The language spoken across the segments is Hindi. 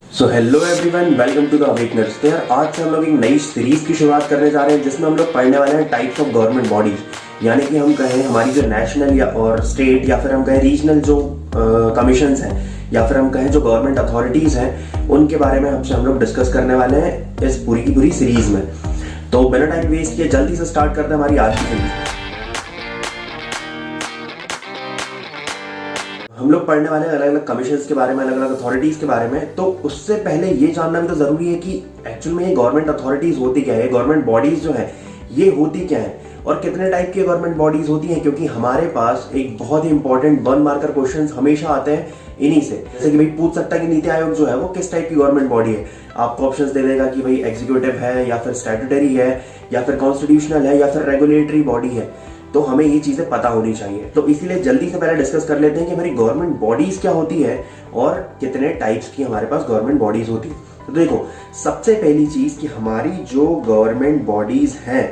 So hello everyone, welcome to the Awakeners. तो यार आज से हम लोग एक नई सीरीज की शुरुआत करने जा रहे हैं जिसमें हम लोग पढ़ने वाले हैं टाइप्स ऑफ गवर्नमेंट बॉडीज। यानी कि हम कहें हमारी जो नेशनल या और स्टेट या फिर हम कहें रीजनल जो कमीशंस हैं या फिर हम कहें जो गवर्नमेंट अथॉरिटीज हैं उनके बारे में हम लोग डिस्कस करने वाले हैं इस पूरी की पूरी सीरीज में। तो बिना टाइम वेस्ट किए जल्दी से स्टार्ट करते हैं हमारी आज की सीरीज। हम लोग पढ़ने वाले हैं अलग अलग कमीशंस के बारे में, अलग अलग अथॉरिटीज के बारे में। तो उससे पहले ये जानना भी तो जरूरी है कि एक्चुअल में ये गवर्नमेंट अथॉरिटीज होती क्या है, गवर्नमेंट बॉडीज जो है ये होती क्या है और कितने टाइप की गवर्नमेंट बॉडीज होती हैं। क्योंकि हमारे पास एक बहुत ही इंपॉर्टेंट 1 मार्कर क्वेश्चन हमेशा आते हैं इन्हीं से। जैसे कि भाई पूछ सकता है कि नीति आयोग जो है वो किस टाइप की गवर्नमेंट बॉडी है। आपको ऑप्शंस दे देगा कि भाई एग्जीक्यूटिव है या फिर स्टैट्यूटरी है या फिर कॉन्स्टिट्यूशनल है या फिर रेगुलेटरी बॉडी है। तो हमें ये चीजें पता होनी चाहिए। तो इसीलिए जल्दी से पहले डिस्कस कर लेते हैं कि हमारी गवर्नमेंट बॉडीज क्या होती है और कितने टाइप्स की हमारे पास गवर्नमेंट बॉडीज होती है। तो देखो, सबसे पहली चीज कि हमारी जो गवर्नमेंट बॉडीज हैं,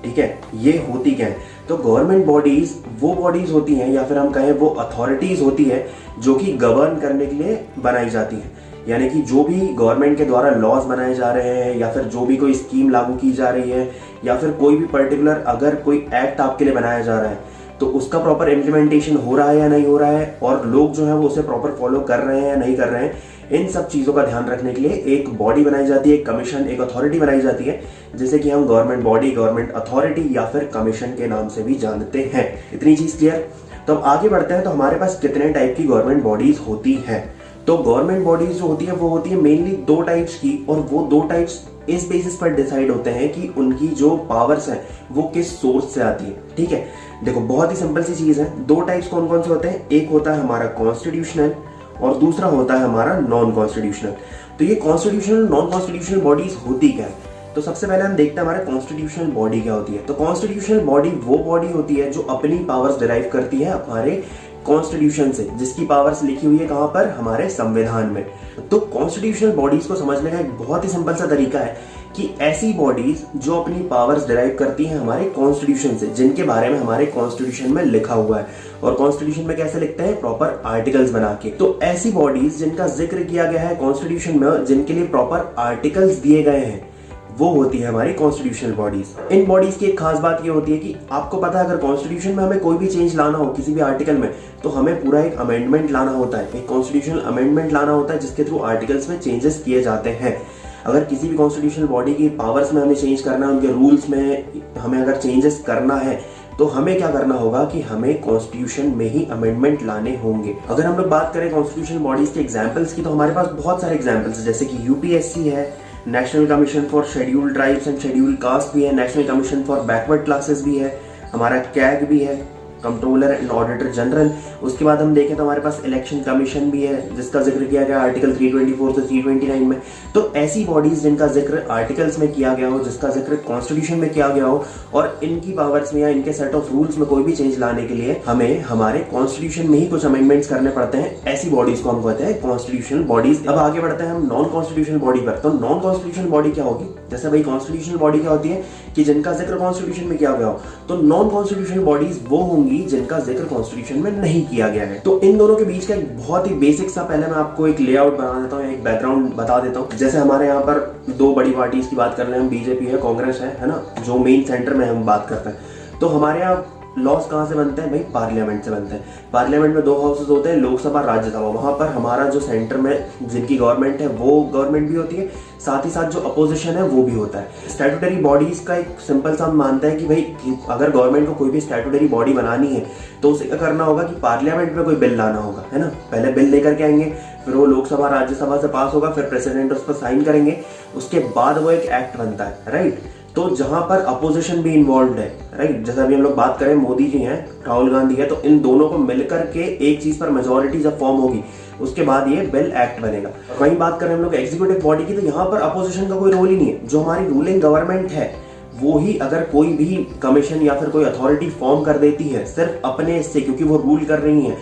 ठीक है, ये होती क्या है। तो गवर्नमेंट बॉडीज वो बॉडीज होती हैं या फिर हम कहें वो अथॉरिटीज होती है जो कि गवर्न करने के लिए बनाई जाती है। यानी कि जो भी गवर्नमेंट के द्वारा लॉज बनाए जा रहे हैं या फिर जो भी कोई स्कीम लागू की जा रही है या फिर कोई भी पर्टिकुलर अगर कोई एक्ट आपके लिए बनाया जा रहा है तो उसका प्रॉपर इम्प्लीमेंटेशन हो रहा है या नहीं हो रहा है और लोग जो है वो उसे प्रॉपर फॉलो कर रहे हैं या नहीं कर रहे हैं, इन सब चीजों का ध्यान रखने के लिए एक बॉडी बनाई जाती है, एक कमीशन, एक अथॉरिटी बनाई जाती है जिसे कि हम गवर्नमेंट बॉडी, गवर्नमेंट अथॉरिटी या फिर कमीशन के नाम से भी जानते हैं। इतनी चीज क्लियर। तो अब आगे बढ़ते हैं। तो हमारे पास कितने टाइप की गवर्नमेंट बॉडीज होती है। तो गवर्नमेंट बॉडीज जो होती है वो होती है मेनली 2 टाइप्स की और वो 2 टाइप्स इस बेसिस पर डिसाइड होते हैं कि उनकी जो पावर्स हैं वो किस सोर्स से आती है। ठीक है, देखो बहुत ही सिंपल सी चीज है। 2 टाइप्स कौन कौन से होते हैं, एक होता है हमारा कॉन्स्टिट्यूशनल और दूसरा होता है हमारा नॉन कॉन्स्टिट्यूशनल। तो ये कॉन्स्टिट्यूशनल नॉन कॉन्स्टिट्यूशनल बॉडीज होती क्या है। तो सबसे पहले हम देखते हैं हमारे कॉन्स्टिट्यूशनल बॉडी क्या होती है। तो कॉन्स्टिट्यूशनल बॉडी वो बॉडी होती है जो अपनी पावर्स डिराइव करती है हमारे कॉन्स्टिट्यूशन से, जिसकी पावर्स लिखी हुई है कहां पर, हमारे संविधान में। तो कॉन्स्टिट्यूशनल बॉडीज को समझने का एक बहुत ही सिंपल सा तरीका है कि ऐसी बॉडीज जो अपनी पावर्स डिराइव करती हैं हमारे कॉन्स्टिट्यूशन से, जिनके बारे में हमारे कॉन्स्टिट्यूशन में लिखा हुआ है। और कॉन्स्टिट्यूशन में कैसे लिखते हैं, प्रॉपर आर्टिकल्स बना के। तो ऐसी बॉडीज जिनका जिक्र किया गया है कॉन्स्टिट्यूशन में, जिनके लिए प्रॉपर आर्टिकल्स दिए गए हैं, वो होती है हमारी कॉन्स्टिट्यूशनल बॉडीज। इन बॉडीज की एक खास बात ये होती है कि आपको पता है अगर कॉन्स्टिट्यूशन में हमें कोई भी चेंज लाना हो किसी भी आर्टिकल में तो हमें पूरा एक अमेंडमेंट लाना होता है, एक कॉन्स्टिट्यूशनल अमेंडमेंट लाना होता है जिसके थ्रू आर्टिकल्स में चेंजेस किए जाते हैं। अगर किसी भी कॉन्स्टिट्यूशनल बॉडी की पावर्स में हमें चेंज करना है, उनके रूल्स में हमें अगर चेंजेस करना है तो हमें क्या करना होगा कि हमें कॉन्स्टिट्यूशन में ही अमेंडमेंट लाने होंगे। अगर हम लोग बात करें कॉन्स्टिट्यूशनल बॉडीज के एग्जांपल्स की तो हमारे पास बहुत सारे एग्जांपल्स हैं। जैसे कि यूपीएससी है, national commission for scheduled tribes and scheduled caste भी है, national commission for backward classes भी है, हमारा कैग भी है, कंट्रोलर एंड ऑडिटर जनरल। उसके बाद हम देखें तो हमारे पास इलेक्शन कमीशन भी है जिसका जिक्र किया गया आर्टिकल 324 से 329 में। तो ऐसी बॉडीज जिनका जिक्र आर्टिकल्स में किया गया हो, जिसका जिक्र कॉन्स्टिट्यूशन में किया गया हो और इनकी पावर्स में या इनके सेट ऑफ रूल्स में कोई भी चेंज लाने के लिए हमें हमारे कॉन्स्टिट्यूशन में ही कुछ अमेंडमेंट्स करने पड़ते हैं, ऐसी बॉडीज को हम कहते हैं कॉन्स्टिट्यूशनल बॉडीज। अब आगे बढ़ते हैं हम नॉन कॉन्स्टिट्यूशनल बॉडी पर। तो नॉन कॉन्स्टिट्यूशनल बॉडी क्या होगी, जैसे भाई कॉन्स्टिट्यूशनल बॉडी क्या होती है कि जिनका जिक्र कॉन्स्टिट्यूशन में किया गया हो, तो नॉन कॉन्स्टिट्यूशनल बॉडीज वो होंगी जिनका जिक्र कॉन्स्टिट्यूशन में नहीं किया गया है। तो इन दोनों के बीच का एक बहुत ही बेसिक सा पहले मैं आपको एक लेआउट बना देता हूँ, एक बैकग्राउंड बता देता हूँ। जैसे हमारे यहाँ पर 2 बड़ी पार्टीज की बात कर रहे हैं हम, बीजेपी है, कांग्रेस है ना, जो मेन सेंटर में हम बात करते हैं। तो हमारे यहाँ लॉज कहाँ से बनते हैं भाई, पार्लियामेंट से बनते हैं। पार्लियामेंट में 2 हाउसेस होते हैं, लोकसभा राज्यसभा। वहां पर हमारा जो सेंटर में जिनकी गवर्नमेंट है वो गवर्नमेंट भी होती है, साथ ही साथ जो अपोजिशन है वो भी होता है। स्टैट्यूटरी बॉडीज का एक सिंपल सा हम मानते हैं कि भाई अगर गवर्नमेंट को कोई भी स्टैट्यूटरी बॉडी बनानी है तो उसे क्या करना होगा कि पार्लियामेंट में कोई बिल लाना होगा, है ना। पहले बिल लेकर के आएंगे, फिर वो लोकसभा राज्यसभा से पास होगा, फिर प्रेसिडेंट उस पर साइन करेंगे, उसके बाद वो एक एक्ट बनता है, राइट। तो जहां पर अपोजिशन भी इन्वॉल्व है, राइट, जैसे अभी हम लोग बात करें मोदी जी हैं, राहुल गांधी है, तो इन दोनों को मिलकर के एक चीज पर मेजोरिटी जब फॉर्म होगी उसके बाद ये बिल एक्ट बनेगा। वहीं बात करें हम लोग एग्जीक्यूटिव बॉडी की तो यहाँ पर अपोजिशन का कोई रोल ही नहीं है। जो हमारी रूलिंग गवर्नमेंट है वो ही अगर कोई भी कमीशन या फिर कोई अथॉरिटी फॉर्म कर देती है सिर्फ अपने इससे, क्योंकि वो रूल कर रही है,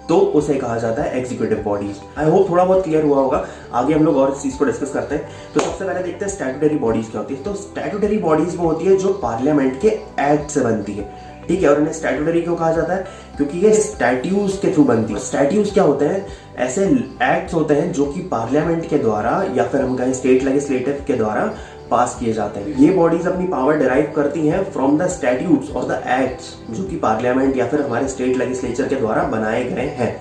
तो उसे कहा जाता है एग्जीक्यूटिव बॉडीज। आई होप थोड़ा बहुत क्लियर हुआ होगा। आगे हम लोग और इस चीज को डिस्कस करते हैं। तो सबसे पहले देखते हैं स्टैट्यूटरी बॉडीज क्या होती है। तो स्टैट्यूटरी बॉडीज वो होती है जो पार्लियामेंट के एक्ट से बनती है, ठीक है। और इन्हें स्टैट्यूटरी क्यों कहा जाता है? क्योंकि ये स्टैट्यूज के थ्रू बनती है। स्टैट्यूज क्या होते हैं? ऐसे एक्ट्स होते हैं जो कि पार्लियामेंट के द्वारा या फिर हम कहें स्टेट लेजिस्लेटिव के द्वारा पास किए जाते हैं। ये बॉडीज अपनी पावर डिराइव करती हैं फ्रॉम द स्टैट्यूट्स और द एक्ट्स जो कि पार्लियामेंट या फिर हमारे स्टेट लेजिस्लेचर के द्वारा बनाए गए हैं।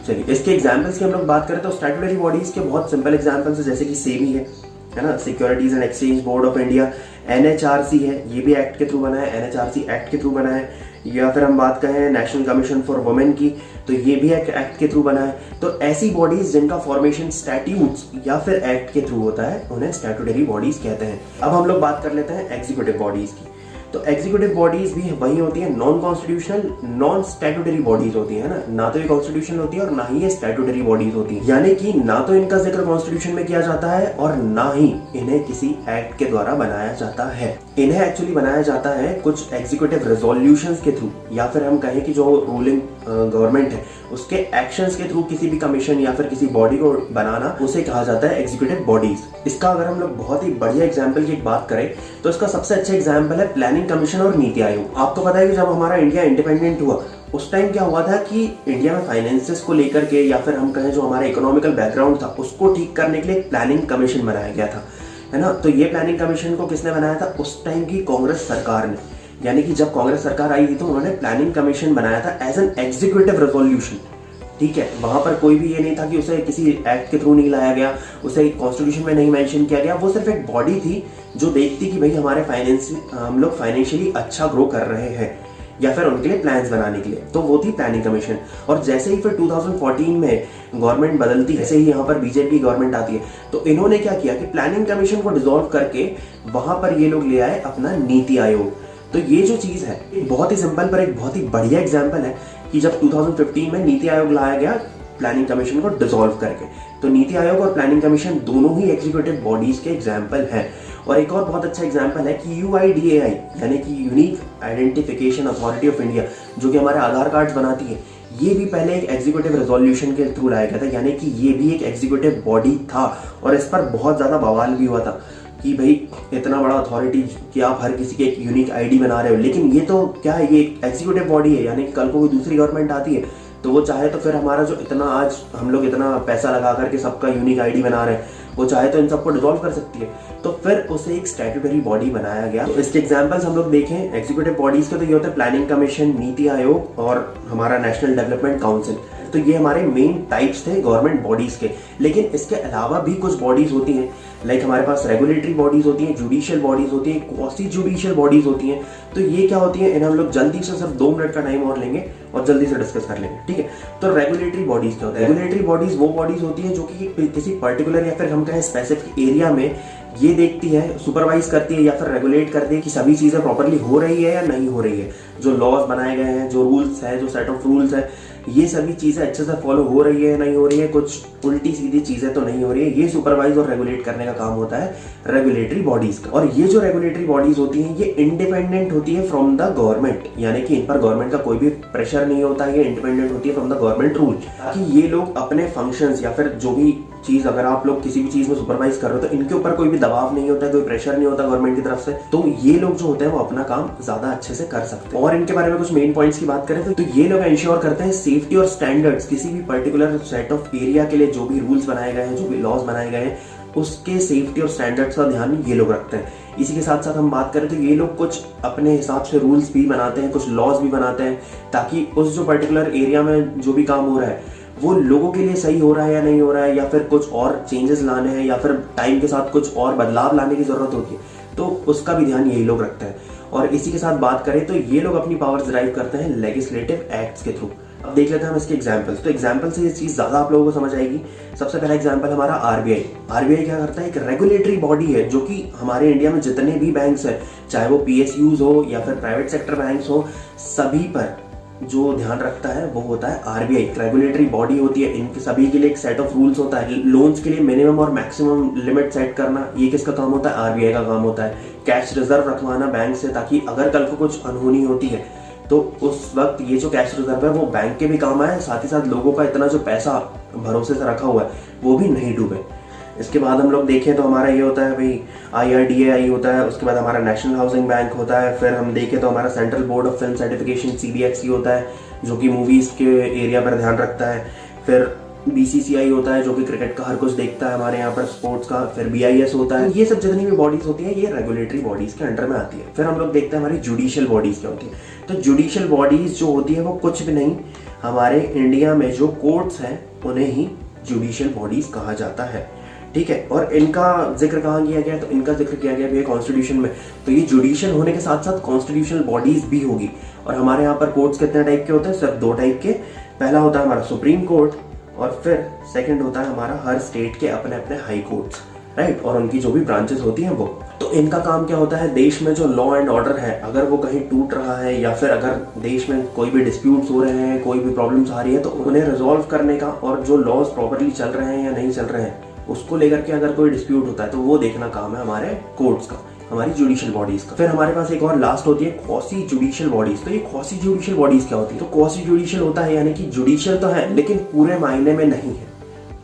चलिए, इसके एग्जांपल्स की हम लोग बात करें तो स्टैट्यूटरी बॉडीज के बहुत सिंपल एग्जांपल्स है, जैसे कि सेबी है ना, securities and exchange board of India. NHRC है, ये भी एक्ट के थ्रू बना है, एनएचआरसी एक्ट के थ्रू बना है। या फिर हम बात करें नेशनल कमीशन फॉर वुमेन की, तो ये भी एक्ट के थ्रू बना है। तो ऐसी बॉडीज जिनका फॉर्मेशन स्टैट्यूट्स या फिर एक्ट के थ्रू होता है उन्हें स्टैट्यूटरी बॉडीज कहते हैं। अब हम लोग बात कर लेते हैं एग्जीक्यूटिव बॉडीज की। तो एग्जीक्यूटिव बॉडीज भी वही होती है, non constitutional non statutory bodies होती है ना तो ये कॉन्स्टिट्यूशनल होती है और ना ही ये स्टैट्यूटरी बॉडीज होती है। यानी कि ना तो इनका जिक्र कॉन्स्टिट्यूशन में किया जाता है और ना ही इन्हें किसी एक्ट के द्वारा बनाया जाता है। इन्हें एक्चुअली बनाया जाता है कुछ एग्जीक्यूटिव रेजोल्यूशंस के थ्रू, या फिर हम कहें कि जो रूलिंग गवर्नमेंट है उसके एक्शंस के थ्रू किसी भी कमीशन या फिर किसी बॉडी को बनाना, उसे कहा जाता है एग्जीक्यूटिव बॉडीज। इसका अगर हम लोग बहुत ही बढ़िया एग्जांपल की बात करें तो इसका सबसे अच्छा एग्जांपल है प्लानिंग कमीशन और नीति आयोग। आपको पता है कि जब हमारा इंडिया इंडिपेंडेंट हुआ उस टाइम क्या हुआ था कि इंडिया में फाइनेंसेस को लेकर के या फिर हम कहें जो हमारा इकोनॉमिकल बैकग्राउंड था उसको ठीक करने के लिए एक प्लानिंग कमीशन बनाया गया था, है ना। तो ये प्लानिंग कमीशन को किसने बनाया था? उस टाइम की कांग्रेस सरकार ने। यानी कि जब कांग्रेस सरकार आई थी तो उन्होंने प्लानिंग कमीशन बनाया था एज एन एग्जीक्यूटिव रेजोल्यूशन, ठीक है। वहां पर कोई भी ये नहीं था कि उसे किसी एक्ट के थ्रू नहीं लाया गया, उसे कॉन्स्टिट्यूशन में नहीं मेंशन किया गया। वो सिर्फ एक बॉडी थी जो देखती कि भाई हमारे हम लोग फाइनेंशियली अच्छा ग्रो कर रहे हैं या फिर उनके लिए प्लान्स बनाने के लिए, तो वो थी प्लानिंग कमीशन। और जैसे ही फिर 2014 में गवर्नमेंट बदलती है, जैसे ही यहाँ पर बीजेपी गवर्नमेंट आती है, तो इन्होंने क्या किया कि प्लानिंग कमीशन को डिसॉल्व करके वहां पर ये लोग ले आए अपना नीति आयोग। तो ये जो चीज है बहुत ही सिंपल पर एक बहुत ही बढ़िया एग्जाम्पल है कि जब 2015 में नीति आयोग लाया गया प्लानिंग कमीशन को डिसॉल्व करके, तो नीति आयोग और प्लानिंग कमीशन दोनों ही एग्जीक्यूटिव बॉडीज के एग्जाम्पल हैं। और एक और बहुत अच्छा एग्जाम्पल है कि UIDAI यानी कि unique identification authority of India, जो कि हमारे आधार कार्ड बनाती है, ये भी पहले एक एग्जीक्यूटिव रेजोल्यूशन के थ्रू लाया गया था। यानी कि ये भी एक एग्जीक्यूटिव बॉडी था और इस पर बहुत ज्यादा बवाल भी हुआ था कि भाई इतना बड़ा अथॉरिटी कि आप हर किसी के एक यूनिक आईडी बना रहे हो, लेकिन ये तो क्या है, ये एक एग्जीक्यूटिव बॉडी है। यानी कि कल को कोई दूसरी गवर्नमेंट आती है तो वो चाहे तो फिर हमारा जो इतना आज हम लोग इतना पैसा लगा करके सबका यूनिक आईडी बना रहे हैं, वो चाहे तो इन सबको डिसॉल्व कर सकती है। तो फिर उसे एक स्टैट्यूटरी बॉडी बनाया गया। तो इसके एग्जांपल्स हम लोग देखें एग्जीक्यूटिव बॉडीज के, तो ये होते हैं प्लानिंग कमीशन, नीति आयोग और हमारा नेशनल डेवलपमेंट काउंसिल। तो ये हमारे मेन टाइप्स थे गवर्नमेंट बॉडीज के। लेकिन इसके अलावा भी कुछ बॉडीज होती हैं, लाइक हमारे पास रेगुलेटरी बॉडीज होती हैं, जुडिशियल बॉडीज होती हैं, क्वासी जुडिशियल बॉडीज होती हैं। तो ये क्या होती है, इन्हें हम लोग जल्दी से सिर्फ 2 मिनट का टाइम और लेंगे और जल्दी से डिस्कस कर लेंगे, ठीक है। तो रेगुलेटरी बॉडीज क्या होता है? रेगुलेटरी बॉडीज वो बॉडीज होती है जो कि किसी पर्टिकुलर या फिर हम कहें स्पेसिफिक एरिया में ये देखती है, सुपरवाइज करती है या फिर रेगुलेट करती है कि सभी चीजें प्रॉपरली हो रही है या नहीं हो रही है। जो लॉज बनाए गए हैं, जो रूल्स है, जो सेट ऑफ रूल्स है, ये सभी चीजें अच्छे से फॉलो हो रही है नहीं हो रही है, कुछ उल्टी सीधी चीजें तो नहीं हो रही है। ये सुपरवाइज और रेगुलेट करने का काम होता है रेगुलेटरी बॉडीज का। और ये जो रेगुलेटरी बॉडीज होती हैं ये इंडिपेंडेंट होती है फ्रॉम द गवर्नमेंट, यानी कि इन पर गवर्नमेंट का कोई भी प्रेशर नहीं होता है। ये इंडिपेंडेंट होती है फ्रॉम द गवर्नमेंट रूल, ताकि ये लोग अपने फंक्शंस या फिर जो भी चीज, अगर आप लोग किसी भी चीज में सुपरवाइज कर रहे हो तो इनके ऊपर कोई भी दबाव नहीं होता है, कोई प्रेशर नहीं होता गवर्नमेंट की तरफ से। तो ये लोग जो होते हैं वो अपना काम ज्यादा अच्छे से कर सकते हैं। और इनके बारे में कुछ मेन पॉइंट्स की बात करें तो ये लोग इंश्योर करते हैं सेफ्टी और स्टैंडर्ड्स किसी भी पर्टिकुलर सेट ऑफ एरिया के लिए। जो भी रूल्स बनाए गए हैं, जो भी लॉज बनाए गए हैं, उसके सेफ्टी और स्टैंडर्ड्स का ध्यान ये लोग रखते हैं। इसी के साथ साथ हम बात करें तो ये लोग कुछ अपने हिसाब से रूल्स भी बनाते हैं, कुछ लॉज भी बनाते हैं, ताकि उस जो पर्टिकुलर एरिया में जो भी काम हो रहा है वो लोगों के लिए सही हो रहा है या नहीं हो रहा है, या फिर कुछ और चेंजेस लाने हैं या फिर टाइम के साथ कुछ और बदलाव लाने की जरूरत होती है, तो उसका भी ध्यान यही लोग रखते हैं। और इसी के साथ बात करें तो ये लोग अपनी पावर्स ड्राइव करते हैं लेजिस्लेटिव एक्ट्स के थ्रू। अब देख लेते हैं हम इसके एग्जांपल्स। तो एग्जांपल से ये चीज ज्यादा आप लोगों को समझ आएगी। सबसे पहला एग्जांपल हमारा आरबीआई। आरबीआई क्या करता है, एक रेगुलेटरी बॉडी है जो कि हमारे इंडिया में जितने भी बैंक्स हैं, चाहे वो पीएसयूज हो या फिर प्राइवेट सेक्टर बैंक्स हो, सभी पर जो ध्यान रखता है वो होता है आरबीआई। रेगुलेटरी बॉडी होती है, इनके सभी के लिए एक सेट ऑफ रूल्स होता है। लोन्स के लिए मिनिमम और मैक्सिमम लिमिट सेट करना, ये किसका काम होता है? आरबीआई का काम होता है। कैश रिजर्व रखवाना बैंक से, ताकि अगर कल को कुछ अनहोनी होती है तो उस वक्त ये जो कैश रिजर्व है वो बैंक के भी काम आए, साथ ही साथ लोगों का इतना जो पैसा भरोसे से रखा हुआ है वो भी नहीं डूबे। इसके बाद हम लोग देखें तो हमारा ये होता है भाई IRDAI होता है, उसके बाद हमारा नेशनल हाउसिंग बैंक होता है, फिर हम देखें तो हमारा central board of film certification CBFC होता है जो कि मूवीज़ के एरिया पर ध्यान रखता है, फिर BCCI होता है जो कि क्रिकेट का हर कुछ देखता है हमारे यहाँ पर स्पोर्ट्स का, फिर BIS होता है। ये सब जितनी भी बॉडीज होती है ये रेगुलेटरी बॉडीज के अंडर में आती है। फिर हम लोग देखते हैं हमारी जुडिशियल बॉडीज क्या होती है। तो जुडिशियल बॉडीज जो होती है वो कुछ भी नहीं, हमारे इंडिया में जो कोर्ट्स हैं उन्हें ही जुडिशियल बॉडीज कहा जाता है, ठीक है। और इनका जिक्र कहाँ किया गया, तो इनका जिक्र किया गया है कॉन्स्टिट्यूशन में। तो ये जुडिशियल होने के साथ साथ कॉन्स्टिट्यूशनल बॉडीज भी होगी। और हमारे यहाँ पर कोर्ट्स कितने टाइप के होते हैं, सिर्फ 2 टाइप के। पहला होता है हमारा सुप्रीम कोर्ट और फिर सेकंड होता है हमारा हर स्टेट के अपने अपने हाई कोर्ट्स, राइट, और उनकी जो भी ब्रांचेस होती हैं वो। तो इनका काम क्या होता है, देश में जो लॉ एंड ऑर्डर है अगर वो कहीं टूट रहा है या फिर अगर देश में कोई भी डिस्प्यूट्स हो रहे हैं, कोई भी प्रॉब्लम्स आ रही है, तो उन्हें रिजॉल्व करने का, और जो लॉज प्रॉपरली चल रहे हैं या नहीं चल रहे हैं उसको लेकर के अगर कोई डिस्प्यूट होता है तो वो देखना काम है हमारे कोर्ट्स का, हमारी जुडिशियल बॉडीज का। फिर हमारे पास एक और लास्ट होती है क्वासी जुडिशियल बॉडीज। तो ये क्वासी जुडिशियल बॉडीज क्या होती है, तो क्वासी जुडिशियल होता है यानी कि जुडिशियल तो है लेकिन पूरे मायने में नहीं है,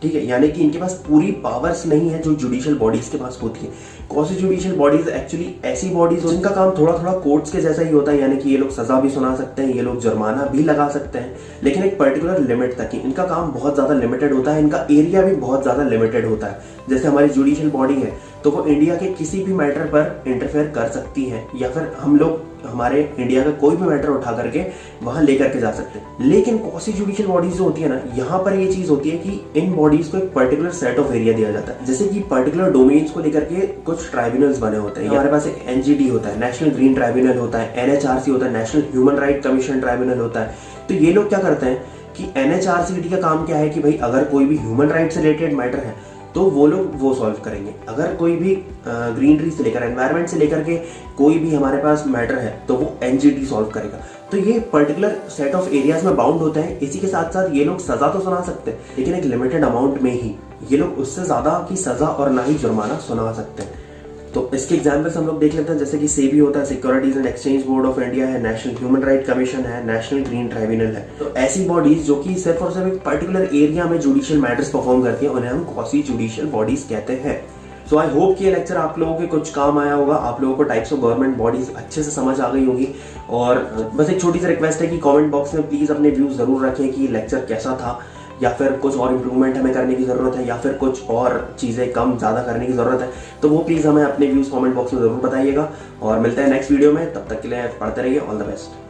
ठीक है, यानी कि इनके पास पूरी पावर्स नहीं है जो जुडिशियल बॉडीज के पास होती है। क्वासी जुडिशियल बॉडीज एक्चुअली ऐसी बॉडीज जिनका काम थोड़ा थोड़ा कोर्ट्स के जैसा ही होता है, यानी कि ये लोग सजा भी सुना सकते हैं, ये लोग जुर्माना भी लगा सकते हैं, लेकिन एक पर्टिकुलर लिमिट तक ही। इनका काम बहुत ज्यादा लिमिटेड होता है, इनका एरिया भी बहुत ज्यादा लिमिटेड होता है। जैसे हमारी जुडिशियल बॉडी है तो वो इंडिया के किसी भी मैटर पर इंटरफेयर कर सकती है, या फिर हम लोग हमारे इंडिया का कोई भी मैटर उठा करके वहां लेकर के जा सकते हैं। लेकिन क्वासी जुडिशियल बॉडीज जो होती है ना, यहाँ पर ये चीज होती है कि इन बॉडीज को एक पर्टिकुलर सेट ऑफ एरिया दिया जाता है। जैसे कि पर्टिकुलर डोमेन्स को लेकर के कुछ ट्राइब्यूनल्स बने होते हैं। हमारे पास एक NGT होता है, नेशनल ग्रीन ट्राइब्यूनल होता है, NHRC होता है, national human right commission tribunal होता है। तो ये लोग क्या करते हैं कि NHRCT का काम क्या है कि भाई अगर कोई भी ह्यूमन राइट से रिलेटेड मैटर है तो वो लोग वो सॉल्व करेंगे। अगर कोई भी ग्रीनरी से लेकर एनवायरनमेंट से लेकर के कोई भी हमारे पास मैटर है तो वो NGT सॉल्व करेगा। तो ये पर्टिकुलर सेट ऑफ एरियाज में बाउंड होते हैं। इसी के साथ साथ ये लोग सजा तो सुना सकते हैं लेकिन एक लिमिटेड अमाउंट में ही, ये लोग उससे ज्यादा की सजा और ना ही जुर्माना सुना सकते हैं। तो इसके एग्जाम्पल्स हम लोग देख लेते हैं, जैसे कि सेबी होता है, securities and exchange board of India है, नेशनल ह्यूमन राइट कमीशन है, नेशनल ग्रीन ट्राइब्यूनल है। तो ऐसी बॉडीज जो कि सिर्फ और सिर्फ एक पर्टिकुलर एरिया में जुडिशियल मैटर्स परफॉर्म करती है उन्हें हम क्वासी जुडिशियल बॉडीज कहते हैं। सो आई होप कि ये लेक्चर आप लोगों के कुछ काम आया होगा, आप लोगों को टाइप्स ऑफ गवर्नमेंट बॉडीज अच्छे से समझ आ गई होगी। और बस एक छोटी सी रिक्वेस्ट है कि कमेंट बॉक्स में प्लीज अपने व्यूज जरूर रखें कि लेक्चर कैसा था, या फिर कुछ और इम्प्रूवमेंट हमें करने की जरूरत है, या फिर कुछ और चीजें कम ज्यादा करने की जरूरत है, तो वो प्लीज हमें अपने व्यूज कमेंट बॉक्स में जरूर बताइएगा। और मिलते हैं नेक्स्ट वीडियो में, तब तक के लिए पढ़ते रहिए। All the best.